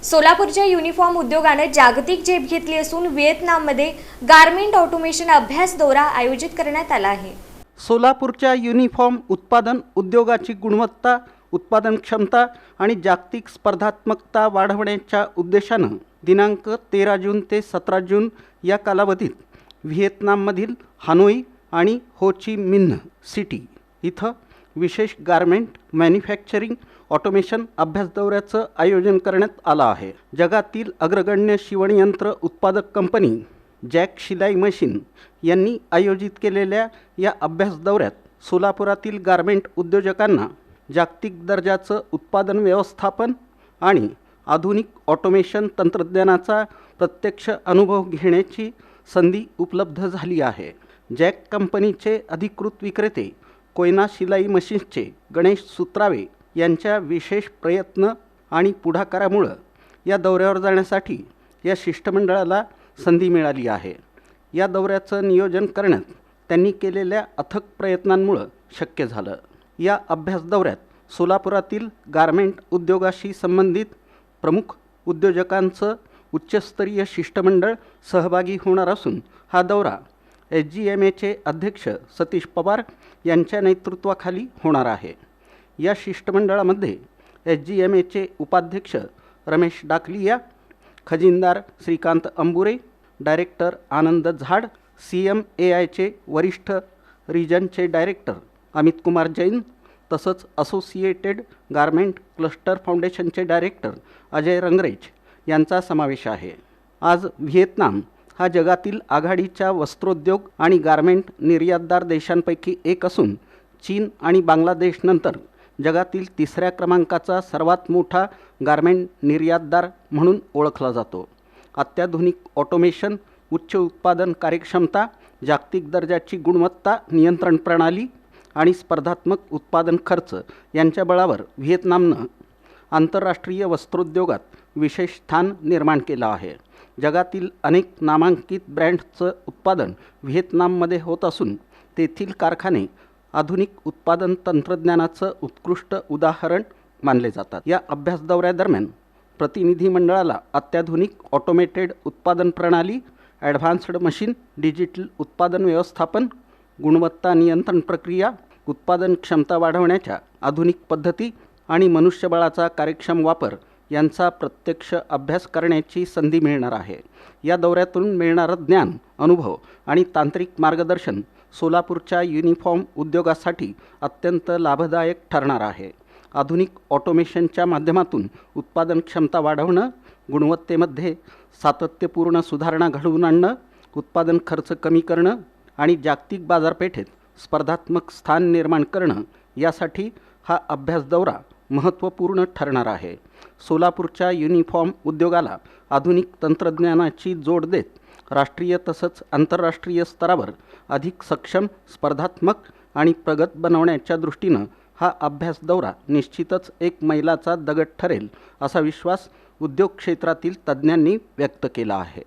सोलापूरच्या युनिफॉर्म उद्योगाने जागतिक झेप घेतली असून व्हिएतनाममध्ये गारमेंट ऑटोमेशन अभ्यास दौरा आयोजित करण्यात आला आहे। सोलापूरच्या युनिफॉर्म उत्पादन उद्योगाची गुणवत्ता, उत्पादन क्षमता आणि जागतिक स्पर्धात्मकता वाढवण्याच्या उद्देशानं दिनांक 13 जून ते 17 जून या कालावधीत व्हिएतनाममधील हानोई आणि हो ची मिन्ह सिटी इथं विशेष गारमेंट मॅन्युफॅक्चरिंग ऑटोमेशन अभ्यास दौऱ्याचं आयोजन करण्यात आलं आहे। जगातील अग्रगण्य शिवणयंत्र उत्पादक कंपनी जॅक शिलाई मशीन यांनी आयोजित केलेल्या या अभ्यास दौऱ्यात सोलापुरातील गारमेंट उद्योजकांना जागतिक दर्जाचं उत्पादन व्यवस्थापन आणि आधुनिक ऑटोमेशन तंत्रज्ञानाचा प्रत्यक्ष अनुभव घेण्याची संधी उपलब्ध झाली आहे। जॅक कंपनीचे अधिकृत विक्रेते कोयना शिलाई मशीन्सचे गणेश सुत्रावे यांच्या विशेष प्रयत्न आणि पुढाकारामुळे या दौऱ्यावर जाण्यासाठी या शिष्टमंडळाला संधी मिळाली आहे। या दौऱ्याचं नियोजन करण्यात त्यांनी केलेल्या अथक प्रयत्नांमुळे शक्य झालं। या अभ्यास दौऱ्यात सोलापुरातील गारमेंट उद्योगाशी संबंधित प्रमुख उद्योजकांचं उच्चस्तरीय शिष्टमंडळ सहभागी होणार असून हा दौरा SGMAचे अध्यक्ष सतीश पवार यांच्या नेतृत्वाखाली होणार आहे। या शिष्टमंडळामध्ये SGMAचे उपाध्यक्ष रमेश डाकलिया, खजिनदार श्रीकांत अंबुरे, डायरेक्टर आनंद झाड, CMAIचे वरिष्ठ रिजनचे डायरेक्टर अमित कुमार जैन तसंच असोसिएटेड गारमेंट क्लस्टर फाउंडेशनचे डायरेक्टर अजय रंगरेज यांचा समावेश आहे। आज व्हिएतनाम हा जगातील आघाडीच्या वस्त्रोद्योग आणि गारमेंट निर्यातदार देशांपैकी एक असून चीन आणि बांगलादेशनंतर जगातील 3ऱ्या क्रमांकाचा सर्वात मोठा गारमेंट निर्यातदार म्हणून ओळखला जातो। अत्याधुनिक ऑटोमेशन, उच्च उत्पादन कार्यक्षमता, जागतिक दर्जाची गुणवत्ता नियंत्रण प्रणाली आणि स्पर्धात्मक उत्पादन खर्च यांच्या बळावर व्हिएतनामनं आंतरराष्ट्रीय वस्त्रोद्योगात विशेष स्थान निर्माण केलं आहे। जगातील अनेक नामांकित ब्रँड्सचं उत्पादन व्हिएतनाममध्ये होत असून तेथील कारखाने आधुनिक उत्पादन तंत्रज्ञानाचं उत्कृष्ट उदाहरण मानले जातात। या अभ्यास दौऱ्यादरम्यान प्रतिनिधी मंडळाला अत्याधुनिक ऑटोमेटेड उत्पादन प्रणाली, ॲडव्हान्स्ड मशीन, डिजिटल उत्पादन व्यवस्थापन, गुणवत्ता नियंत्रण प्रक्रिया, उत्पादन क्षमता वाढवण्याच्या आधुनिक पद्धती आणि मनुष्यबळाचा कार्यक्षम वापर यांचा प्रत्यक्ष अभ्यास करण्याची संधी मिळणार आहे। या दौऱ्यातून मिळणारं ज्ञान, अनुभव आणि तांत्रिक मार्गदर्शन सोलापूरच्या युनिफॉर्म उद्योगासाठी अत्यंत लाभदायक ठरणार आहे। आधुनिक ऑटोमेशनच्या माध्यमातून उत्पादन क्षमता वाढवणं, गुणवत्तेमध्ये सातत्यपूर्ण सुधारणा घडवून आणणं, उत्पादन खर्च कमी करणं आणि जागतिक बाजारपेठेत स्पर्धात्मक स्थान निर्माण करणं यासाठी हा अभ्यास दौरा महत्त्वपूर्ण ठरणार आहे। सोलापूरच्या युनिफॉर्म उद्योगाला आधुनिक तंत्रज्ञानाची जोड देत राष्ट्रीय तसंच आंतरराष्ट्रीय स्तरावर अधिक सक्षम, स्पर्धात्मक आणि प्रगत बनवण्याच्या दृष्टीनं हा अभ्यास दौरा निश्चितच एक मैलाचा दगड ठरेल असा विश्वास उद्योग क्षेत्रातील तज्ज्ञांनी व्यक्त केला आहे।